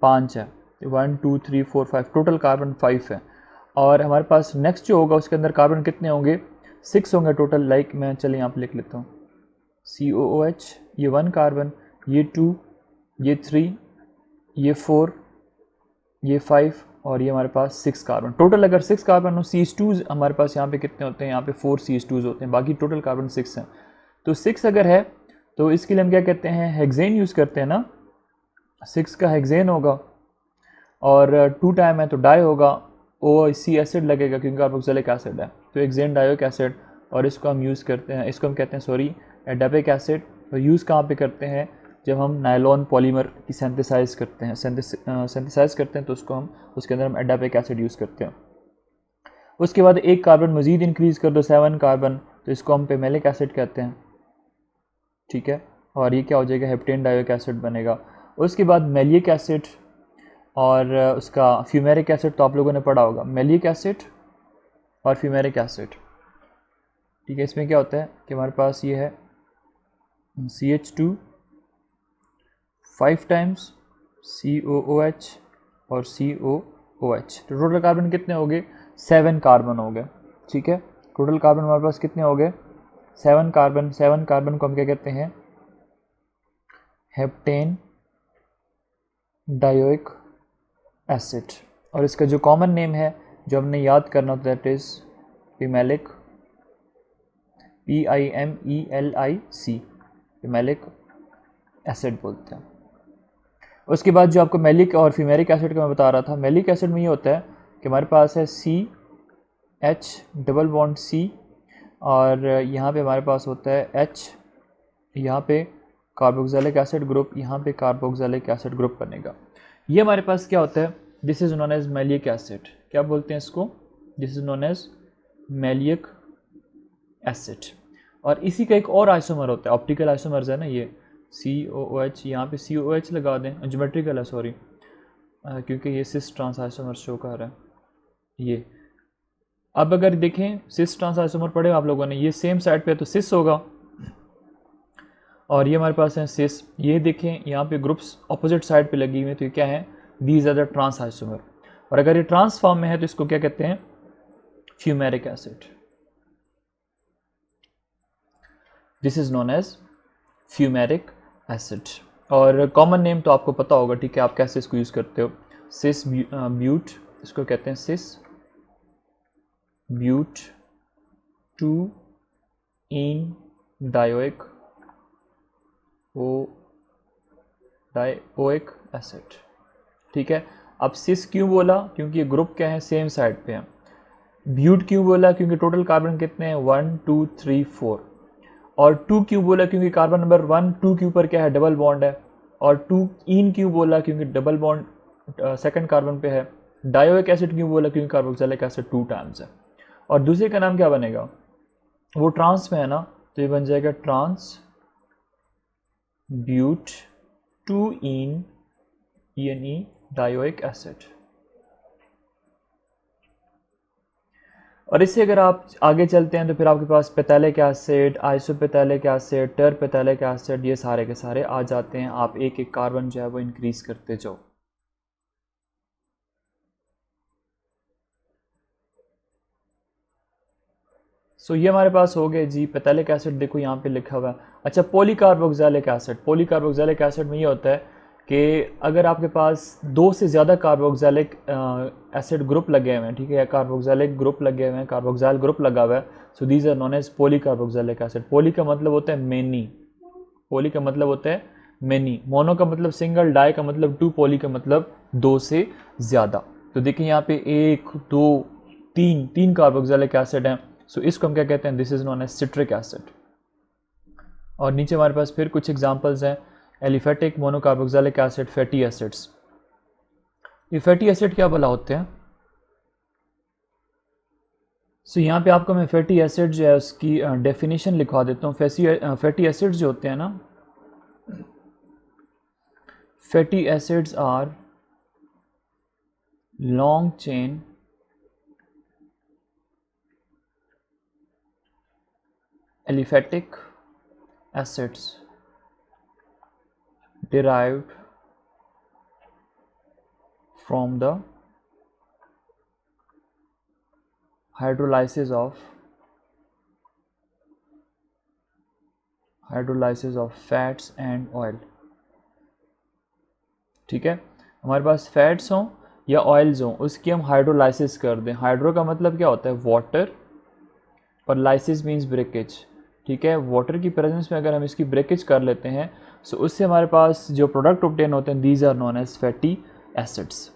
5 है, 1 2 3 4 5, टोटल कार्बन 5 है। और हमारे पास नेक्स्ट जो होगा उसके अंदर कार्बन कितने होंगे, 6 होंगे टोटल, लाइक मैं चलिए यहाँ पे लिख लेता हूँ, COOH, ये 1 कार्बन, ये 2, ये 3, ये 4, ये 5 और ये हमारे पास 6 कार्बन। टोटल अगर 6 कार्बन हो, CH2 हमारे पास यहाँ पे कितने होते हैं, यहाँ पे 4 CH2 होते हैं, बाकी टोटल कार्बन 6 हैं। तो 6 अगर है तो इसके लिए हम क्या कहते हैं, हेक्सेन यूज़ करते हैं ना, 6 का हेक्सेन होगा, और 2 टाइम है तो डाई होगा, OIC एसिड लगेगा क्योंकि कार्बोक्सिलिक एसिड है, तो हेक्सेन डायोइक एसिड, और इसको हम यूज़ करते हैं, इसको हम कहते हैं एडापिक एसिड। तो यूज़ कहाँ पे करते हैं, जब हम नायलॉन पॉलीमर की सिंथेसाइज करते हैं, तो उसको हम उसके अंदर हम एडापिक एसिड यूज़ करते हैं। उसके बाद एक कार्बन मज़ीद इंक्रीज़ कर दो, 7 कार्बन, तो इसको हम पेमेलिक एसिड कहते हैं, ठीक है, और ये क्या हो जाएगा, हेप्टेन डायोइक एसिड बनेगा। उसके बाद मेलिक एसिड और उसका फ्यूमेरिक एसिड, तो आप लोगों ने पढ़ा होगा, मेलिक एसिड और फ्यूमेरिक एसिड, ठीक है। इसमें क्या होता है कि हमारे पास ये है CH2 5 टाइम्स, COOH और COOH, तो टोटल कार्बन कितने हो गए, 7 कार्बन हो गए, ठीक है। टोटल कार्बन हमारे पास कितने हो गए, 7 कार्बन। 7 कार्बन को हम क्या कहते हैं, हेप्टेन डायोइक एसिड, और इसका जो कॉमन नेम है जो हमने याद करना होता है दैट इज पिमेलिक, PIMELIC, पिमेलिक एसिड बोलते हैं। उसके बाद जो आपको मेलिक और फ्यूमेरिक एसिड का मैं बता रहा था, मेलिक एसिड में ये होता है कि हमारे पास है CH डबल बॉन्ड C, और यहाँ पे हमारे पास होता है H, यहाँ पे कार्बोक्सिलिक एसिड ग्रुप, यहाँ पे कार्बोक्सिलिक एसिड ग्रुप बनेगा। ये हमारे पास क्या होता है, this is known as maleic acid, क्या बोलते हैं इसको, this is known as maleic acid. और इसी का एक और आइसोमर होता है, ऑप्टिकल आइसोमर्स है ना, ये COOH, यहाँ पे COOH लगा दें, ज्योमेट्रिकल है सॉरी, क्योंकि ये सिस ट्रांस आइसोमर शो कर रहा है ये। अब अगर देखें सिस ट्रांस आइसोमर पढ़े आप लोगों ने, ये सेम साइड पे है तो सिस होगा, और ये हमारे पास है सिस। ये देखें यहाँ पे ग्रुप्स ऑपोजिट साइड पे लगी हुई है, तो ये क्या है, these are the trans isomer. और अगर ये ट्रांस फॉर्म में है तो इसको क्या कहते हैं, fumaric acid, this is known as fumaric acid. और कॉमन नेम तो आपको पता होगा, ठीक है, आप कैसे इसको यूज़ करते हो, सिस ब्यूट, इसको कहते हैं cis but 2 ene dioic oic acid, ठीक है। अब सिस क्यों बोला, क्योंकि ये ग्रुप क्या है, सेम साइड पे हैं। ब्यूट क्यों बोला, क्योंकि टोटल कार्बन कितने हैं, 1 2 3 4। और 2 क्यों बोला, क्योंकि कार्बन नंबर 1 2 के ऊपर क्या है, डबल बॉन्ड है। और 2 इन क्यों बोला, क्योंकि डबल बॉन्ड सेकंड कार्बन पे है। डायोइक एसिड क्यों बोला, क्योंकि कार्बोक्सिलिक एसिड 2 टाइम्स है। और दूसरे का नाम क्या बनेगा, वो ट्रांस में है ना, तो ये बन जाएगा trans but 2 ene ENE dioic acid. और इससे अगर आप आगे चलते हैं तो फिर आपके पास पेथैलिक एसिड, आइसोपेथैलिक एसिड, टर्पेथैलिक एसिड, ये सारे के सारे आ जाते हैं। आप एक एक कार्बन जो है वो इंक्रीज करते जाओ। सो ये हमारे पास हो गए जी पेथैलिक एसिड, देखो यहाँ पे लिखा हुआ है। अच्छा, पॉलीकार्बोक्सिलिक एसिड, पॉलीकार्बोक्सिलिक एसिड में ये होता है कि अगर आपके पास 2 से ज़्यादा कार्बोक्सिलिक एसिड ग्रुप लगे हुए हैं, ठीक है, कार्बोक्सिलिक ग्रुप लगे हुए हैं, कार्बोक्सिल ग्रुप लगा हुआ है, so these are known as polycarboxylic acid. Poly का मतलब होता है मेनी, पॉली का मतलब होता है मेनी, मोनो का मतलब सिंगल, डाई का मतलब 2, पॉली का मतलब 2 से ज़्यादा। तो देखिए यहाँ पे 1 2 3 कार्बोक्सिलिक एसिड हैं, सो इसको हम क्या कहते हैं, this is known as citric acid. और नीचे हमारे पास फिर कुछ एग्जांपल्स हैं, aliphatic, monocarboxylic acid, fatty acids. ये फैटी एसिड क्या भला होते हैं, सो यहाँ पे आपको मैं फैटी एसिड जो है उसकी डेफिनेशन लिखवा देता हूँ। फैटी एसिड्स जो होते हैं ना, fatty acids are long chain aliphatic acids derived from the hydrolysis of fats and oil, ठीक है। हमारे पास फैट्स हों या ऑयल्स हों, उसकी हम हाइड्रोलाइसिस कर दें। हाइड्रो का मतलब क्या होता है, वाटर, और लाइसिस मीन्स ब्रेकेज, ठीक है। वाटर की प्रेजेंस में अगर हम इसकी ब्रेकेज कर लेते हैं, सो उससे हमारे पास जो प्रोडक्ट ऑब्टेन होते हैं, these are known as fatty acids.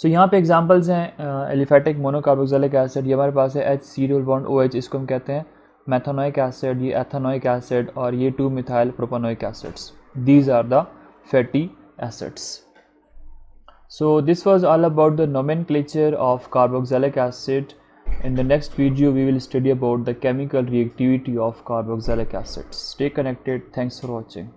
So यहाँ पे एग्जांपल्स हैं, एलिफेटिक मोनोकार्बोक्सिलिक एसिड, ये हमारे पास है H डबल बॉन्ड OH, इसको हम कहते हैं मेथानोइक एसिड, ये एथानोइक एसिड, और ये 2 methyl propanoic acids, these are the fatty acids. So this was all about the nomenclature of carboxylic acid. In the next video we will study about the chemical reactivity of carboxylic acids. Stay connected. Thanks for watching.